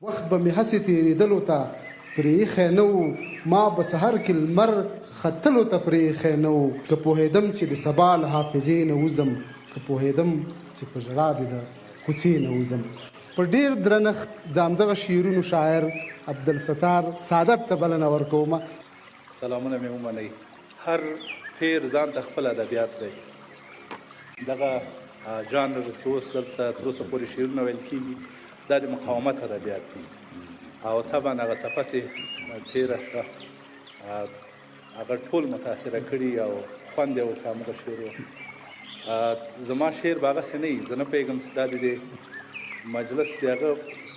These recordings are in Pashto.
وخت به مې هسې تېرېدلو ته پرې ایښی نه و، ما به سحر کې لمر ختلو ته پرې ایښی نه و. که پوهېدم چې د سبا له حافظې نه وځم، که پوهېدم چې په ژړا دې د کوڅې نه وځم. په ډېر درنښت د همدغه شعرونو شاعر عبدالستار سعادت ته بلنه ورکومه. سلامونه مې ومنئ. هر پیر ځان ته خپل ادبیات دی. دغه ژانر چې اوس دلته تر اوسه پورې شعرونه ویل کېږي دا د مقاومت ادبیات دي او طبعا هغه څپه چې تېره شوه هغه ټول متاثره کړي او خوند یې ورکړه همغه شعر و. زما شعر به هغسې نه وي، زه نه پوهېږم چې دا د دې مجلس د هغه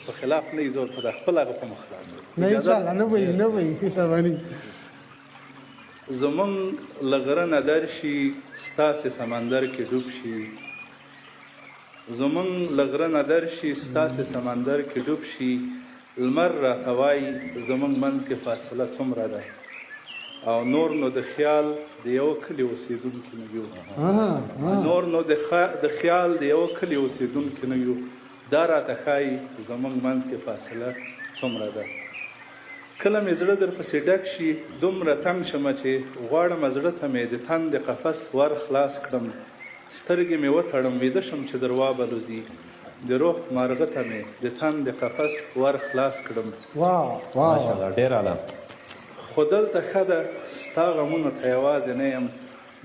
په خلاف نه وي، زه ورته د خپل هغه په مخ خلاص یم. نه انشاءالله نه وي نه وي رواني. زمونږ له غره نه در شي ستاسې سمندر کې ډوب شي، زمونږ له غره نه در شي ستاسې سمندر کې ډوب شي، لمر راته وایي زمونږ منځ کې فاصله څومره ده او نور نو د خیال د یوه کلي اوسېدونکي نه یو. نور نو د خیال د یوه کلي اوسېدونکي نه یو، دا راته ښایي زمونږ منځ کې فاصله څومره ده. کله مې زړه در پسې ډک شي دومره تنګ شمه چې غواړم زړه ته مې د تن د قفس ور خلاص کړم، سترګې مې وتړم ویده شم چې در وابلوزي، د روح مارغه ته مې د تن د قفس ور خلاص کړم. ماشاءالله ډېر اعلی. خو دلته ښه ده ستا غمونو ته یوازې نه یم،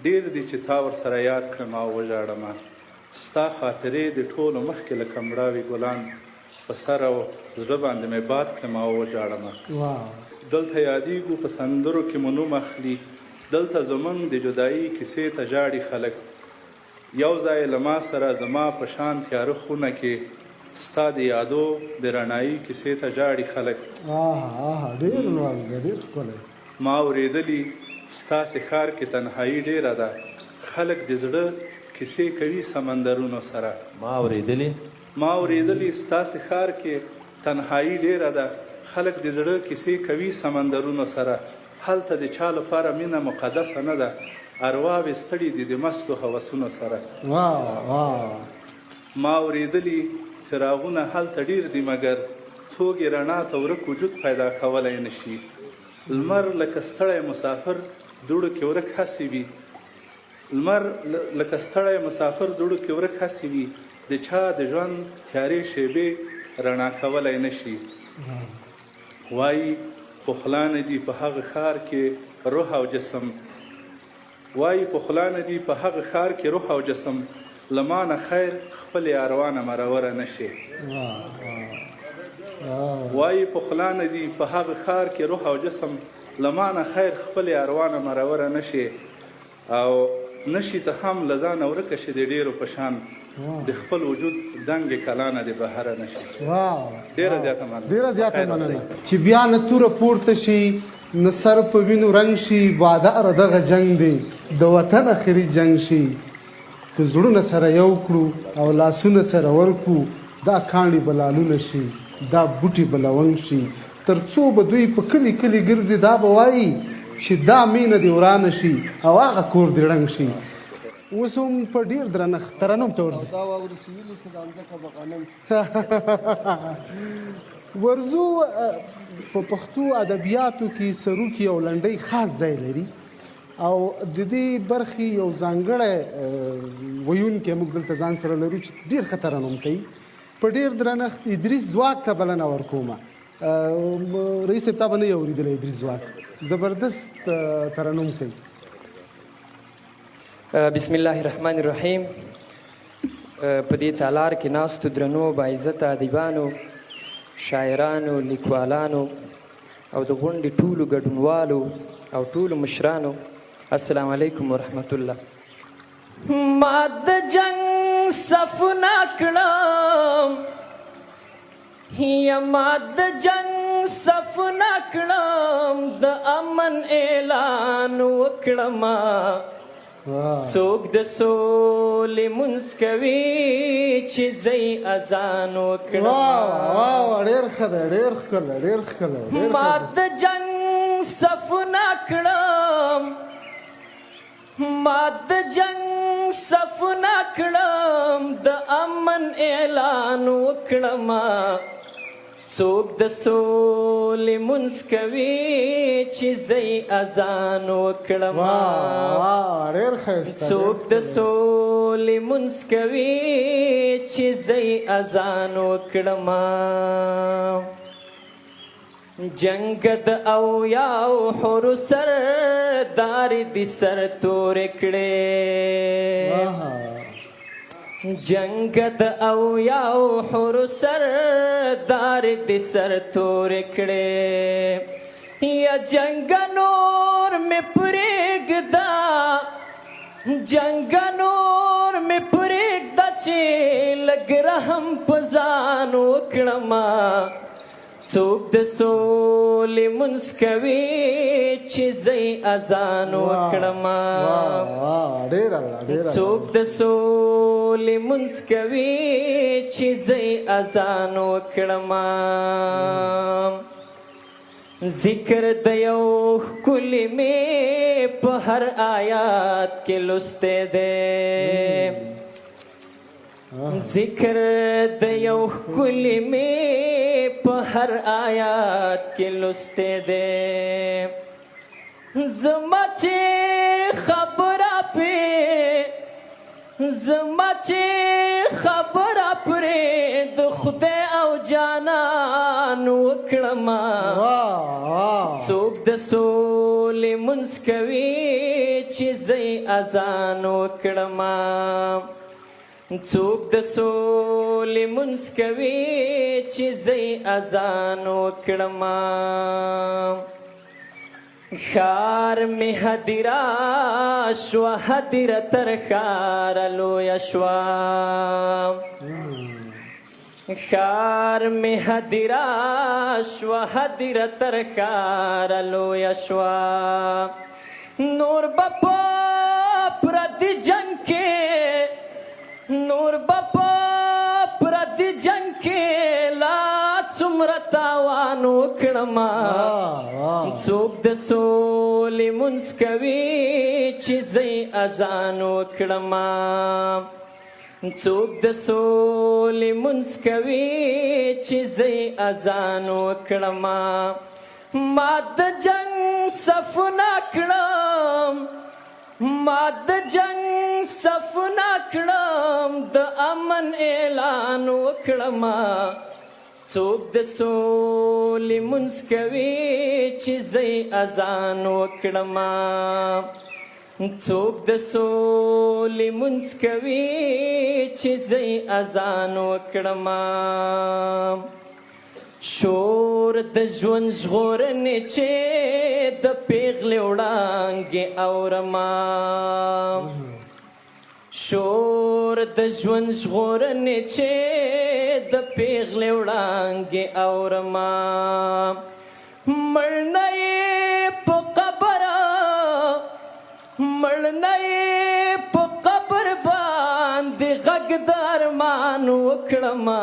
ډېر دي چې تا ورسره یاد کړم او وژاړمه، ستا خاطرې د ټولو مخکې لکه مړاوي ګلان په سر او زړه باندې مې باد کړم او وژاړمه. دلته یادېږو په سندرو کې مو نوم اخلي، دلته زمونږ د جدایي کیسې ته ژاړي خلک، یو ځای له ما سره زما په شان تیاره خونه کې ستا د یادو د رڼایي کیسې ته ژاړي خلک. ما اورېدلي ستاسې ښار کې تنهایي ډېره ده، خلک د زړه کیسې کوي سمندرونو سره. ما اورېدلي ستاسې ښار کې تنهایي ډېره ده، خلک د زړه کیسې کوي سمندرونو سره، هلته د چا لپاره مینه مقدسه نه ده، ارواوې ستړي دي د مستو هوسونو سره. ما اورېدلي څراغونه هلته ډېر دي مګر څوک یې رڼا ته ورک وجود پیدا کولی نه شي، لمر لکه ستړی مسافر دوړو کې ورک هسې وي، لمر لکه ستړی مسافر دوړو کې ورک هسې وي، د چا د ژوند تیارې شیبې رڼا کولی نه شي. وایي پخلا نه دي په هغه ښار کې روح او جسم، وایي پخلا نه دي په هغه ښار کې روح او جسم، له ما نه خیر خپلې اروانه مروره نه شي. وایي پخلا نه دي په هغه ښار کې روح او جسم، له ما نه خیر خپلې اروانه مروره نه شي، او نشي ته هم له ځانه ورکه شي د ډېرو په شان، د خپل وجود دنګې کلانه د بهره نه شي. ډېره زیاته مننه. چې بیا نه توره پورته شي نه سر په وینو رنګ شي، وعده دغه جنګ دی د وطن اخري جنګ شي، که زړونه سره یو کړو او لاسونه سره ورکو، دا کاڼي به لالونه شي، دا بوټي به لونګ شي، تر څو به دوی په کلي کلي ګرځي، دا به وایي چې دا مینه دې ورانه شي او هغه کور دې ړنګ شي. اوس هم په ډېر درنښت ترنم ته ورځو. ورځو په پښتو ادبیاتو کې سروکي او لنډۍ خاص ځای لري او د دې برخې یو ځانګړی ویونکی موږ دلته ځان سره لرو چې ډېر ښه ترنم کوي. په ډېر درنښت ادریس ځواک ته بلنه ورکومه. رئیس صاحب تا به نه یې اورېدلی ادریس ځواک زبردست ترنم کوي. بسم الله الرحمن الرحیم. په دې تالار کې ناستو درنو باعزته ادیبانو، شاعرانو، لیکوالانو او د غونډې ټولو ګډونوالو او ټولو مشرانو، السلام علیکم ورحمت الله. ما د جنگ صفونه کړم، یا ما د جنگ صفونه کړم، د امن اعلان وکړم، څوک د سولې مونځ کوي چې زی اذان وکړم. ډېر ښه دی، ډېر ښکلی، ډېر ښکلی. ما د جنگ صفونه کړم، ما د جنگ صفونه کړم، د امن اعلان وکړم، څوک د سولې مونځ کوي چې زه اذان وکړم ډېر ښایسته څوک د سولې مونځ کوي چې زه اذان وکړم جنگ د اویاو حور سردار دي سر تورې کړې جنگ د اویاو حور سردار دي سر تورې کړې یا جنگ نور مې پرېږده جنگ نور مې پرېږده چې لږ رحم په ځان وکړمه څوک د سولې مونځ کوي چې زه اذان وکړمه څوک د سولې مونځ کوي چې زه اذان وکړمه ذکر د یو ښکلي مې په هر آیات کې لوستی دی ذکر د یو ښکلي مې په هر آیات کې لوستی دی زما چې خبره پرې د خدای او جانان وکړمه څوک د سولې مونځ کوي چې زه اذان وکړمه څوک د سولې مونځ کوي چې زه اذان وکړمه ښار مې هدیره شوه هدیره تر ښاره لویه شوه ښار مې هدیره شوه هدیره تر ښاره لویه شوه نور به په پردي جنګ کې نور به په پردي جنګ کې لا څومره تاوان وکړمه څوک د سولې مونځ کوي چې زه اذان وکړمه څوک د سولې مونځ کوي چې زه اذان وکړمه ما د جنګ صفونه کړم ما د جنگ صفونه کړم د امن اعلان وکړم څوک د سولې مونځ کوي چې زه اذان وکړم څوک د سولې مونځ کوي چې زه اذان وکړم شور د ژوند ژغورنې چې د پیغلې وړانګې اورما شور د ژوند ژغورنې چې د پیغلې وړانګې اورما مړنه یې په قبره مړنه یې په قبر باندې غږ د ارمان وکړما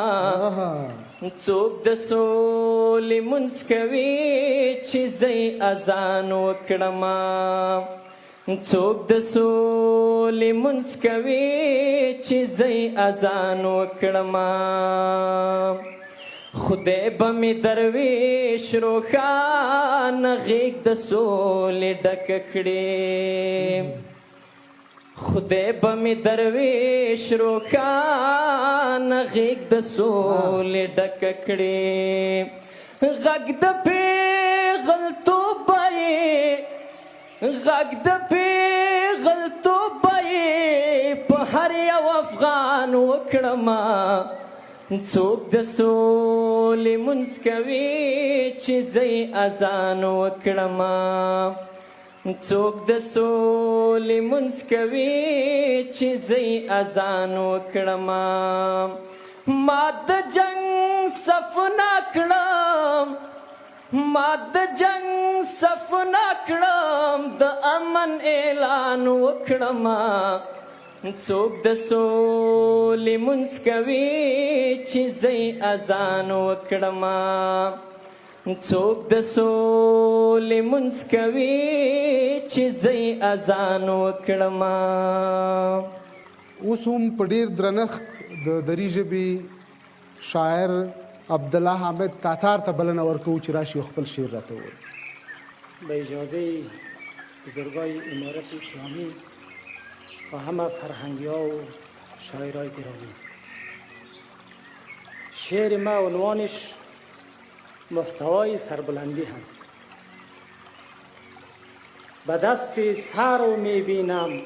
څوک د سولې مونځ کوي چې زه اذان وکړم څوک د سولې مونځ کوي چې زه اذان وکړم خدای به مې درویش روښانه غېږ د سولې ډکه کړي خدای به مې درویش روښانه غېږ د سولې ډکه کړي غږ د پیغلتوب به یې غږ د پیغلتوب به یې په هر یو افغان وکړمه څوک د سولې مونځ کوي چې زه اذان وکړمه څوک د سولې مونځ کوي چې زه اذان وکړمه ما د جنګ صفونه کړم ما د جنګ صفونه کړم د امن اعلان وکړمه څوک د سولې مونځ کوي چې زه اذان وکړمه څوک د سولې مونځ کوي چې زه اذان وکړمه اوس هم په ډېر درنښت د دري ژبې شاعر عبدالله حامد تاتار ته بلنه ورکوو چې راشي او خپل شعر راته ووایي. به اجازه بزرگای امارت اسلامی و همه فرهنگی ها و شاعرای گرامی، شعر ما عنوانش محتوای سربلندی هست. به دست سر و میبینم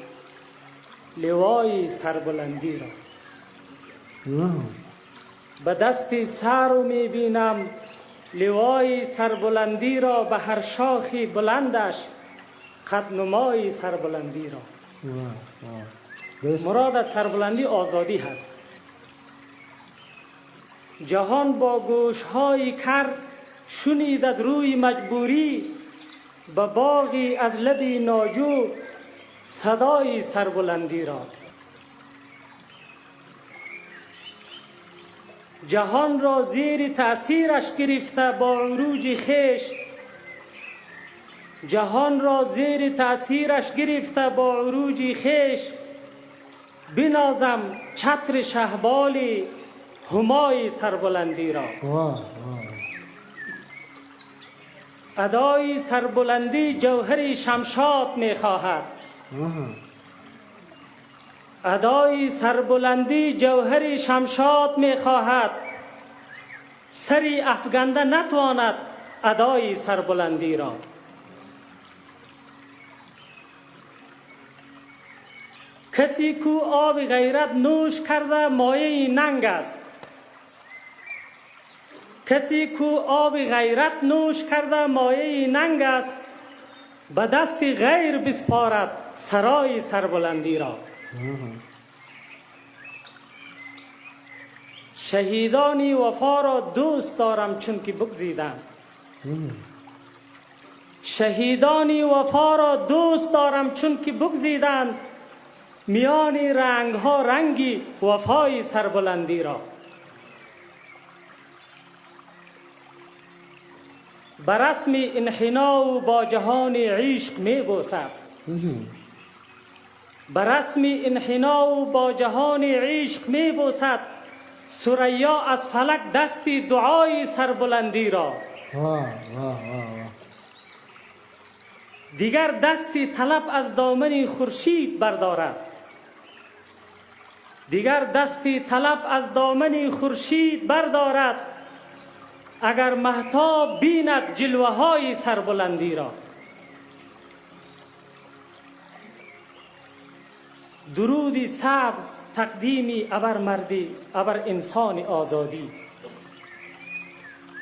لوای سربلندی را، به دست سر و میبینم لوای سربلندی را، به هر شاخی بلندش قدنمای سربلندی را. مراد از سربلندی آزادی هست. جهان با گوشهای کر شنید از روی مجبوری، به باغی از لبی ناجو صدای سربلندی را. جهان را زیر تأثیرش گرفته با عروج خیش، جهان را زیر تأثیرش گرفته با عروج خیش، بنازم چتر شهبال همای سربلندی را. ادای سربلندی جوهر شمشاد می خواهد، ادای سربلندی جوهر شمشاد می خواهد، سری افگنده نتواند ادای سربلندی را. کسی کو آب غیرت نوش کرده مایه ننگ است، کسی کو آب غیرت نوش کرده مایه ننگ است، به دست غیر بسپارد سرای سربلندی را. شهیدانی وفا را دوست دارم چون که بگزیدند، شهیدانی وفا را دوست دارم چون که بگزیدند، میان رنگ ها رنگی وفای سربلندی را. بر رسم انحنا با جهان عشق می بوسد، بر رسم انحنا با جهان عشق می بوسد، ثریا از فلک دستی دعای سربلندی را. دیگر دستی طلب از دامن خورشید بردارد، دیگر دستی طلب از دامن خورشید بردارد، اگر مهتاب بیند جلوه های سربلندی را. درودی سبز تقدیمی ابر مردی ابر انسان آزادی،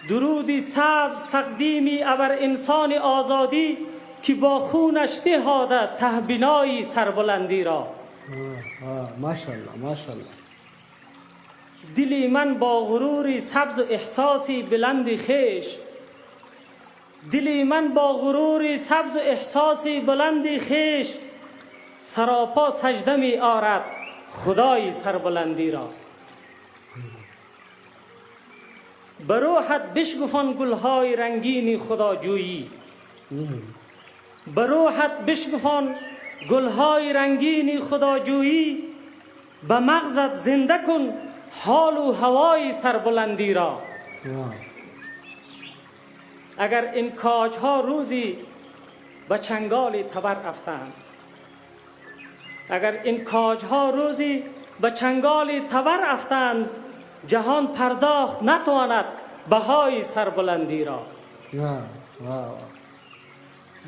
درودی سبز تقدیمی ابر انسان آزادی، که با خونش نهاده تهبینای سربلندی را. ماشاءالله ماشاءالله. دلی من با غرور سبز و احساسی بلند خیش، دلی من با غرور سبز و احساسی بلند خیش، سراپا سجده می آرد خدای سربلندی را. به روحت بشکفان گلهای رنگین خداجویی، به روحت بشکفان گلهای رنگین خداجویی، به مغزت زنده کن حال و هوای سربلندی را. اگر این کاجها روزی به چنگال تبر افتند، اگر این کاجها روزی به چنگال تبر افتند، جهان پرداخت نتواند بهای سربلندی را.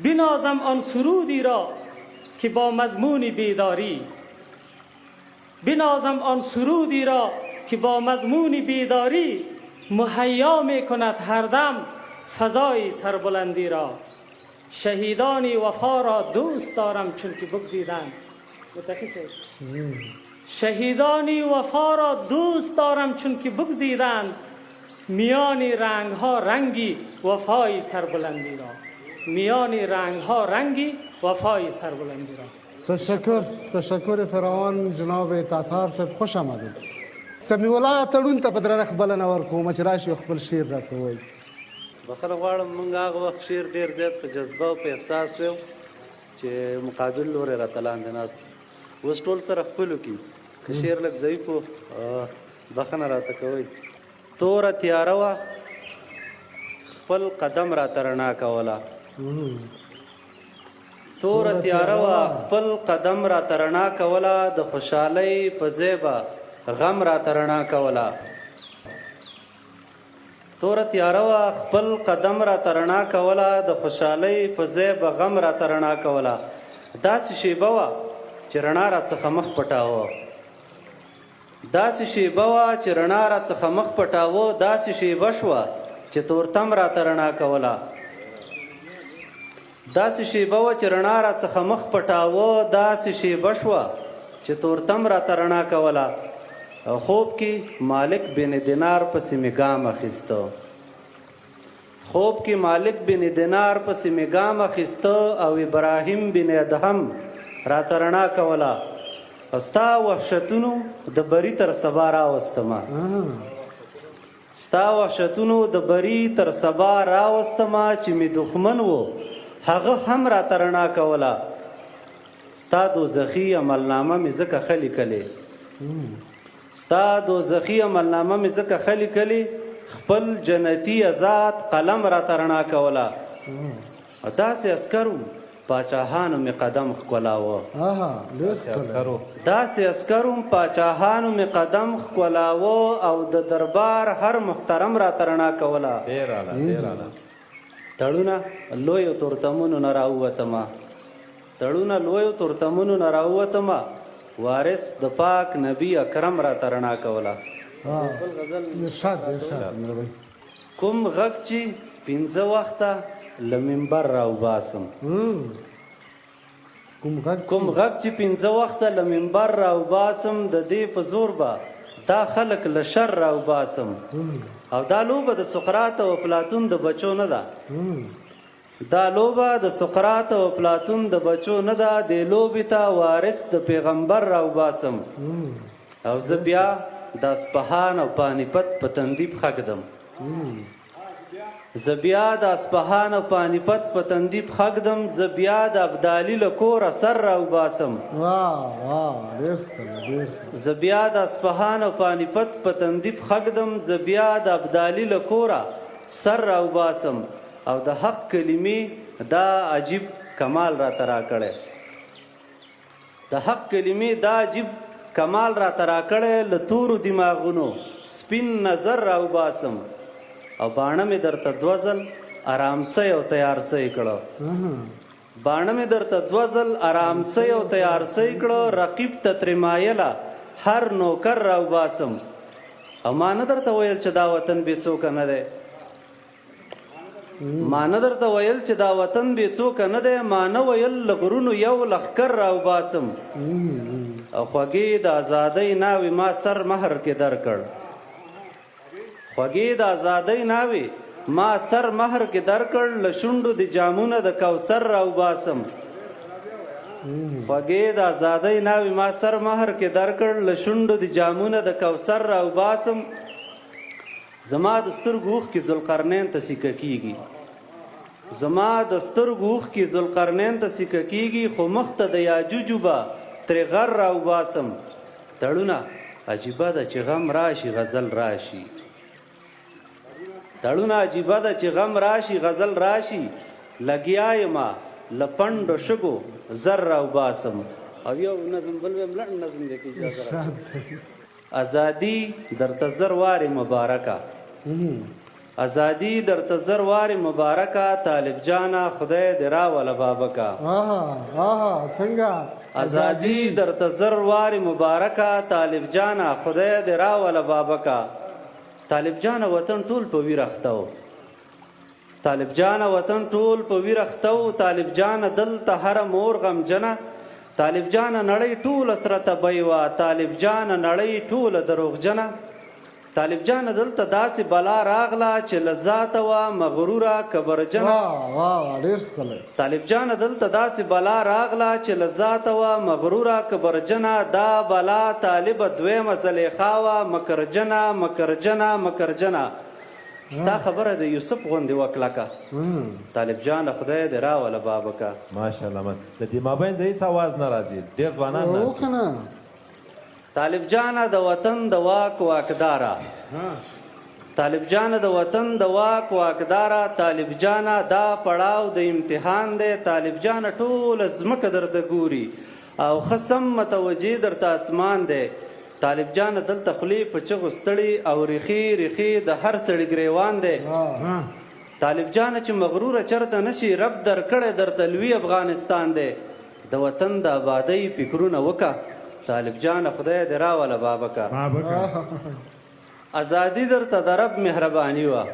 بنازم آن سرودی را که با مضمون بیداری، بنازم آن سرودی را که با مضمون بیداری، مهیا می کند هر دم فضای سربلندی را. شهیدانی وفا را دوست دارم چون که بگزیدند، شهیدانی وفا را دوست دارم چون که بگزیدند، میان رنگ ها رنگی وفای سربلندی را. میان رنگ ها رنگی وفای سربلندی را. تشکر فراوان جناب تاتار صاحب، خوش آمدید. سمیع الله تړون ته په درنښت بلنه ورکوم چې راشي خپل شعر راته ووایي. بخښنه غواړم، موږ هغه وخت شعر ډېر زیات په جذبه او په احساس ویو چې مقابل لوري راته لاندې ناست. اوس ټول سره خپلو کې که شعر لږ ضعیف و بخښنه راته کوئ. توره تیاره وه خپل قدم راته رڼا کوله توره تیاره وه خپل قدم راته رڼا کوله د خوشحالۍ په ځای به غم راته رڼا کوله توره تیاره وه خپل قدم راته رڼا کوله د خوشحالۍ په ځای به غم راته رڼا کوله داسې شیبه وه چې رڼا راڅخه مخ پټاوه داسې شیبه وه چې رڼا راڅخه مخ پټاوه داسې شیبه شوه چې تورتم راته رڼا کوله داسې شیبه وه چې رڼا راڅخه مخ پټاوه داسې شیبه شوه چې تورتم راته رڼا کوله خوب کې مالک بن دینار پسې مې ګام اخیسته خوب کې مالک بن دینار پسې مې ګام اخیسته او ابراهیم بن ادهم راته رڼا کوله ستا وحشتونو د بری تر سبا راوستمه ستا وحشتونو د بری تر سبا راوستمه چې مې دښمن و هغه هم راته رڼا کوله ستا دوزخي عملنامه مې ځکه ښه لیکلې ستا دوزخي عملنامه مې ځکه ښه لیکلې خپل جنتي آزاد قلم راته رڼا کوله داسې عسکرو پاچاهانو مې قدم ښکلاوه داسې عسکرو پاچاهانو مې قدم ښکلاوه او د دربار هر محترم راته رڼا کوله تړونه لویو تورتمونو نه راووتمه تړونه لویو تورتمونو نه راووتمه وارث د پاک نبی اکرم راته رڼا کوله کوم غږ چې 5 وخته له منبر راوباسم کوم غږ چې 5 وخته له منبر راوباسم د دې په زور به دا خلک له شر راوباسم او دا لوبه د سقراط او افلاطون د بچو نه ده دا لوبه د سقراط او افلاطون د بچو نه ده د لوبې ته وارث د پیغمبر راوباسم او زه بیا د اصفهان او پانیپت په تندي پښه ږدم زه بیا د اصفهان او پانیپت په تندي پښه ږدم زه بیا د ابدالي له کوره سر راوباسم زه بیا د اصفهان او پانیپت په تندي پښه ږدم زه بیا د ابدالي له کوره سر راوباسم او د حق کلمې دا عجیب کمال راته راکړی د حق کلمې دا عجیب کمال راته راکړی له تورو دماغونو سپین نظر راوباسم او باڼه مې درته 2 ځل آرامسۍ او تیارسۍ کړه باڼه مې درته 2 ځل آرامسۍ او تیارسۍ کړه رقیب ته ترې مایله هر نوکر راوباسم او ما نه درته ویل چې دا وطن بې څوکه نه دی ما نه درته ویل چې دا وطن بې څوکه نه دی ما نه ویل له غرونو یو لښکر راوباسم او خوږې د ازادۍ ناوې ما سر مهر کې درکړ خوږې د ازادۍ ناوې ما سر مهر کې درکړ له شونډو د جامونه د کوثر راوباسم خوږې د ازادۍ ناوې ما سر مهر کې درکړ له شونډو د جامونه د کوثر راوباسم زما د سترګو اوښکې ذوالقرنین ته سیکه کېږي زما د سترګو اوښکې ذوالقرنین ته سیکه کېږي خو مخ ته د یاجوجو به ترې غر راوباسم تړونه عجیبه ده چې غم راشي غزل راشي تړونه عجیبه ده چې غم راشي غزل راشي لګیا یمه له پنډو شګو زر راوباسم او یو نظم بل ویم لنډ نظم دی که اجازه راکړئ ازادي درته زر وارې مبارکه ازادي درته زر وارې مبارکه طالب جانا خدای دې راوله بابکه څنګه ازادي درته زر وارې مبارکه طالب جانا خدای دې راوله بابکه طالب جانا وطن ټول په ویر اخته و طالب جانا وطن ټول په ویر اخته و طالب جانا دلته هره مور غمجنه طالب جانا نړۍ ټوله سره تبۍ وه طالب جانا نړۍ ټوله دروغجنه طالب جانا دلته داسې بلا راغله چې له ذاته وه مغروره کبرجنه طالب جانا دلته داسې بلا راغله چې له ذاته وه مغروره کبرجنه دا بلا طالبه دویمه زلیخا وه مکرجنه مکرجنه مکرجنه ستا خبره د یوسف غوندې وکلکه طالب جان خدای دې راوله بابکه ماشاءالله من د دې مابین زه هیڅ اواز نه راځي ډېر ځوانان ناست طالب جانه د وطن د واک واکداره طالب جانه د وطن د واک واکداره، طالب جانه دا پړاو د امتحان دی، طالب جانه ټوله ځمکه درته ګوري او خصم متوجه درته اسمان دی. طالب جانه دلته خولې په چغو ستړي او ریخي ریخي د هر سړي ګریوان دی. طالب جانه چې مغروره چرته نشي رب درکړی درته لوی افغانستان دی. د وطن د آبادۍ فکرونه وکړه طالب جانه خدای دې راوله بابکه. ازادي درته د رب مهرباني وه،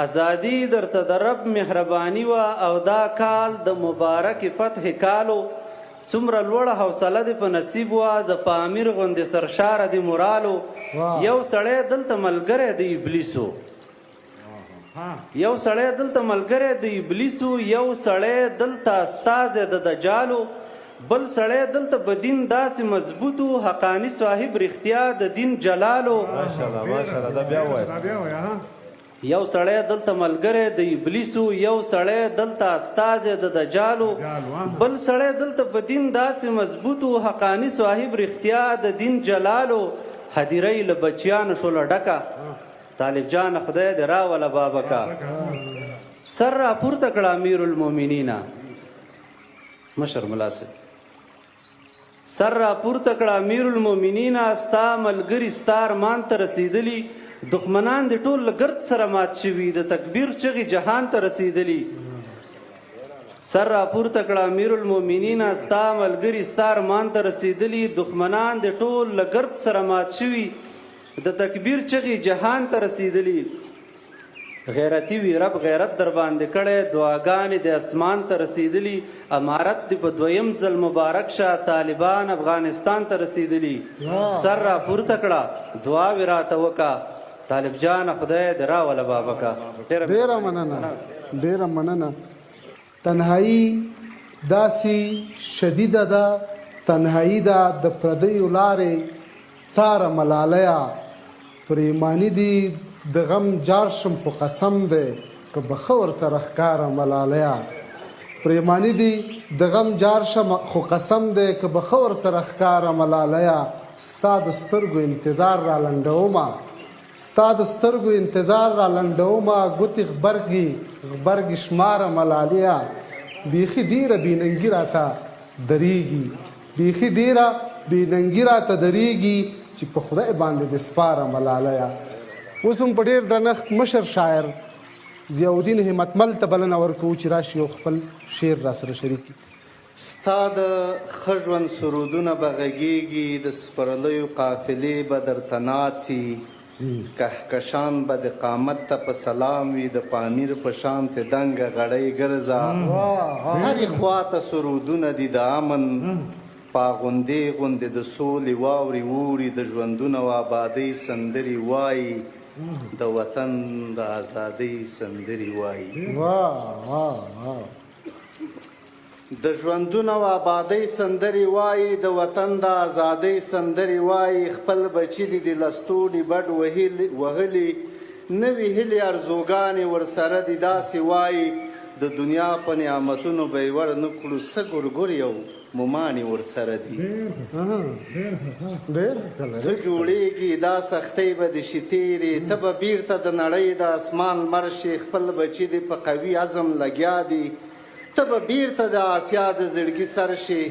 ازادي درته د رب مهرباني وه او دا کال د مبارک فتح کالو څومره لوړه حوصله دې په نصیب وه د پامیر غوندې سرشاره دې مرالو. یو سړی دلته ملګری د ابلیسو، یو سړی دلته ملګری د ابلیسو، یو سړی دلته استازی د دجالو، بل سړی دلته په دین داسې مضبوطو حقانی صاحب رښتیا د دین جلالو. ماشاءالله ماشاءالله دا بیا وایست. یو سړی دلته ملګری د ابلیسو، یو سړی دلته استازی د دجالو، بل سړی دلته په دین داسې مضبوطو حقانی صاحب رښتیا د دین جلالو. هدیرۍ له بچیانو شوله ډکه طالب جان خدای دې راوله بابکه. سر راپورته کړه امیر المؤمنین مشر ملاسب، سر راپورته کړه امیر المؤمنین ستا ملګري ستا ارمان ته رسېدلي، دښمنان دې ټول له ګرد سره مات شوي، د تکبیر چغې جهان ته رسېدلي. سر راپورته کړه امیر المؤمنین ستا ملګري ستا ارمان ته رسېدلي، دښمنان دې ټول له ګرد سره مات شوي، د تکبیر چغې جهان ته رسېدلي. غیرتی وی رب غیرت در باندې کړی، دعاګانې د اسمان ته رسېدلي، امارت دې په دویم ځل مبارک شه، طالبان افغانستان ته رسېدلي. سر راپورته کړه دعا وی راته وکړه طالب جان خدای دې راوله بابکه. ډېره مننه ډېره مننه. تنهایی داسې شدیده ده، تنهایی ده د پردیو لارې څاره ملالیا، پریمانی دی د غم جار شم خو قسم دی که بخه ورسره ښکاره ملالیا. پریمانی دی د غم جار شم خو قسم دی که بخه ورسره ښکاره ملالیا. ستا د سترګو انتظار را لنډومه، ستا د سترګو انتظار را لنډومه، ګوتې غبرګې شماره ملالیا. بیخي ډېره بېننګي راته درېږي، بیخي ډېره بېننګي راته درېږي چې په خدای باندې دې سپاره ملالیا. اوس هم په ډېر درنښت مشر شاعر ضیاءالدین همتمل ته بلنه ورکوو چې راشي او خپل شعر را سره شریک کړي. ستا د ښه ژوند سرودونه به غږېږي، د سپرلیو قافلې به درته ناڅي، کهکشان به د قامت ته په سلام وي، د پامیر په شانتې دنګه غړۍ ګرځه. هرې خوا ته سرودونه دي د امن، پاغوندې غوندې د سولې واورې ووري، د ژوندونه و آبادۍ سندرې وایي، د وطن د ازادۍ سندرې وایي. د ژوندونه و آبادۍ سندرې وایي، د وطن د ازادۍ سندرې وایي. خپل بچي دي د لستوڼي بډ وهلي، نوې هیلې ارزوګانې ورسره دي داسې وایي. د دنیا په نعمتونو به یې ور نه کړو څه ګورګورې او مومانې ورسره دي. ته جوړېږي دا سختۍ به دې شي تېرې، ته به بیرته د نړۍ د اسمان لمر شي. خپل بچي دې په قوي عزم لګیا دي، ته به بیرته د آسیا د زړګي سر شي.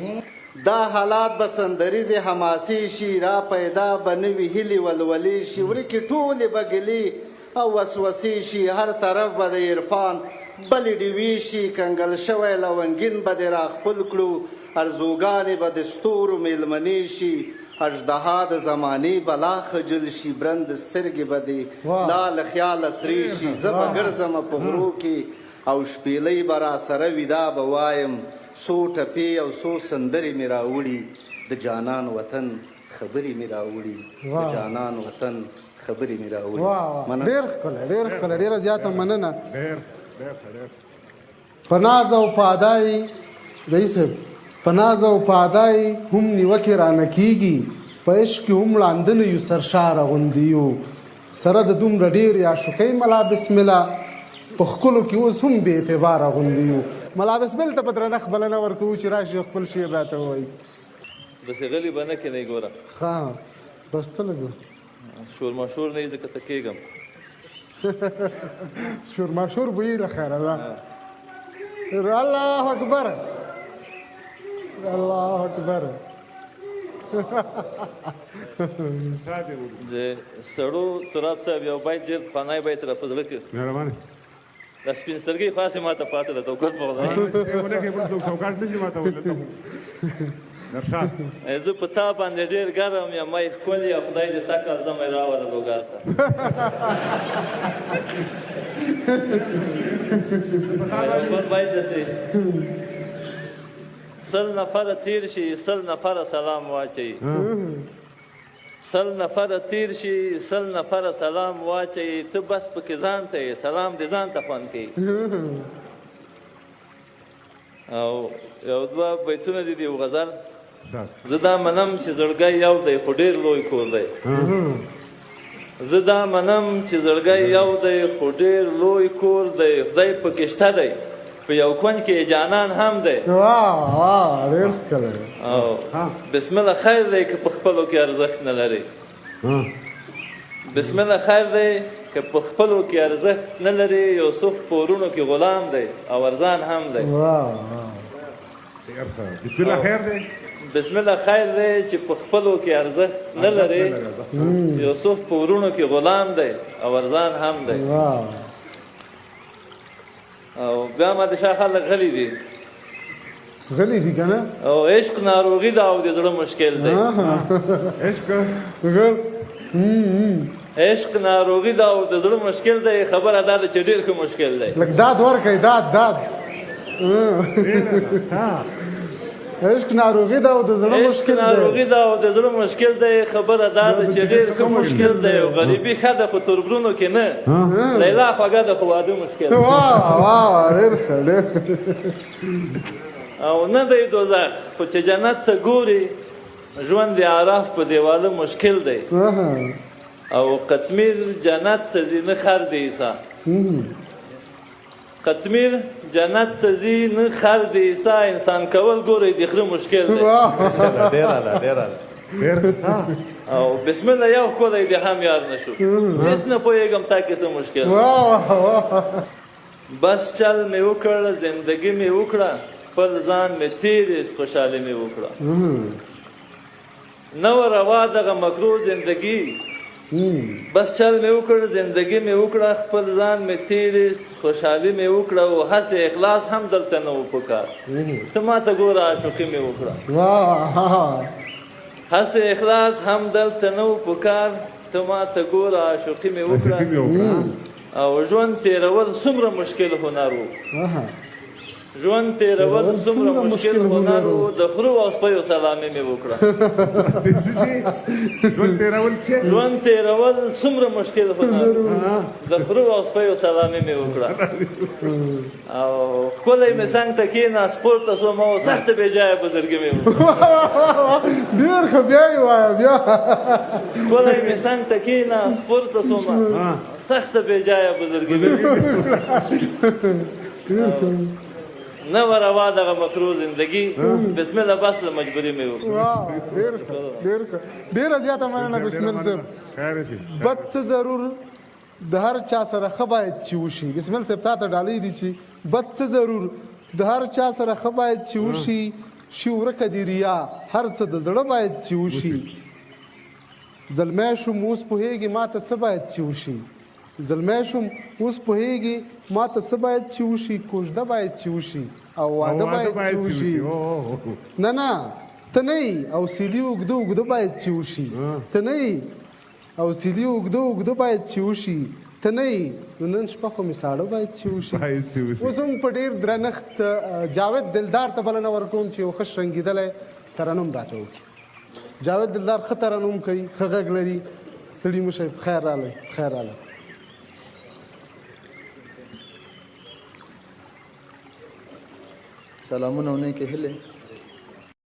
دا حالات به سندریزې حماسې شي، را پیدا به نوي هیلې ولولې شي، ورکې ټولې به ګلې او وسوسې شي. هر طرف به د عرفان بلې ډیوې شي، کنګل شوی لونګین به دې راخپل کړو، ارزوګانې به د ستورو میلمنې شي. اژدها د زمانې به لا خجل شي، برند سترګې به دې لا له خیاله سرې شي. زه به ګرځمه په غرو کې او شپېلۍ به را سره وي، دا به وایم څو ټپې او څو سندرې مې راوړي، د جانان وطن خبرې مې راوړي، د جانان وطن خبرې مې راوړي. ډېر ښکلی ډېر ښکلی، ډېره زیاته مننه. په ناز او په ادای رئیس صاحب، په ناز او په ادای هم نیوکې رانه کېږي، په عشق کې هم ړانده نه یو سرشاره غوندې یو، سره د دومره ډېرې عاشقۍ ملا بسمله، په ښکلو کې اوس هم بې اعتباره غوندې یو. ملا بسمل ته په درنښت بلنه ورکوو چې راشي خپل شعر راته ووایي. بس غلی به نه کېنئ ګوره. ښه بس ته لږ شور مشور نه ځکه ته کېږم شور ماشور به یې له خیره ده الله اکبر الله اکبر د سړو تراب صاحب یو بیت ډېر پخوانی بیت را په زړه کې مهرباني دا سپین سترګۍ خاصې ماته پاتې ده توقعت په خدای زه په تا باندې ډېر ګرم یم ما یې ښکلي او خدای دې سږ کال زه مې راوړه لوګر ته بل بیت داسې سل نفره تیر شي سل نفره سلام واچوي سل نفره تیر شي سل نفره سلام واچوي ته بس پکې ځان ته یې سلام دې ځان ته خوند کوي او یو دوه بیتونه دي یو غزل زه دا منم چې زړګی یو دی خو ډېر لوی کور دی زه دا منم چې زړګی یو دی خو ډېر لوی کور دی خدای پکې شته دی په یو کونج کې جانان هم دی ډېر ښکلی او بسم الله خیر دی که په خپلو کې ارزښت نه لري بسم الله خیر دی که په خپلو کې ارزښت نه لري یوسف په ورونو کې غلام دی او ارزان هم دی بسم الله خیر دی بسم الله خیر دی چې په خپلو کې ارزښت نه لري یوسف په ورونو کې غلام دی او ارزان هم دی او بیا ما د شا خلک غلی دي غلی دي که نه او عشق ناروغي ده او د زړه مشکل دی عشق ناروغي ده او د زړه مشکل دی خبره دا ده چې ډېر ښه مشکل دی لږ داد ورکوي داد عشق ناروغي ده او د زړه مشکل دی ناروغي ده او د زړه مشکل دی خبره دا ده چې ډېر ښه مشکل دی او غریبي ښه ده خو تربرونو کې نه لیلا خوږه ده خو واده مشکل دی ډېر ښه ډېر او نه دی دوزخ خو چې جنت ته ګوري ژوند د عراف په دیواله مشکل دی او قطمیر جنت ته ځي نه خر دی عیسی قطمیر جنت ته ځي نه خر د عیسی انسان کول ګورئ د خره مشکل دی او بسم الله یو ښکلی دی هم یار نه شو هېڅ نه پوهېږم تا کې څه مشکل بس چل مې وکړ زندګي مې وکړه خپل ځان مې تېرېست خوشحالي مې وکړه نه وه روا دغه مکرو زندګي بس چل مې وکړ زندګي مې وکړه خپل ځان مې تېرېست خوشحالي مې وکړه او هسې اخلاص هم دلته نه و پکار ته ما ته ګوره عاشقي مې وکړه هسې اخلاص هم دلته نه و پکار ته ما ته ګوره عاشقي مې وکړه او ژوند تېرول څومره مشکل هنر و ژوند تېرول څومره مشکل هنر و د خرو او سپیو سلامي مې وکړه ژوند تېرول څومره مشکل هنر د خرو او سپیو سلامي مې وکړه او ښکلی مې څنګ ته کېناست پورته شوم او سخته بېجایه بزرګي مې وکړه ډېر ښه بیا یې وایه بیا ښکلی مې څنګ ته کېناست پورته شوم سخته بېجایه بزرګي مې وکړه نه وه روا دغه مکرو زندګي بسم الله بس له مجبوري مې وکړه ډېره زیاته مننه بسمل صاحب بد څه ضرور د هر چا سره ښه باید چې وشي بسمل صاحب تا ته ډالۍ دي چې بد څه ضرور د هر چا سره ښه باید چې وشي شي ورکه د ریا هر څه د زړه باید چې وشي زلمی شوم اوس پوهېږي ما ته څه باید چې وشي زلمی شوم اوس پوهېږي ما ته څه باید چې وشي کوژده باید چې وشي او واده باید چې وشي نه ته نه یې او سیلي اوږده اوږده باید چې وشي ته نه یې او سیلي اوږده اوږده باید چې وشي ته نه یې نو نن شپه خو مې ساړه باید چې وشي اوس هم په ډېر درنښت جاوید دلدار ته بلنه ورکوم چې یو ښه شرنګېدلی ترنم راته وکړي جاوید دلدار ښه ترنم کوي ښه غږ لري ستړي مه شئ خیر راغلی خیر راغلی سلامونه او نیکې هیلې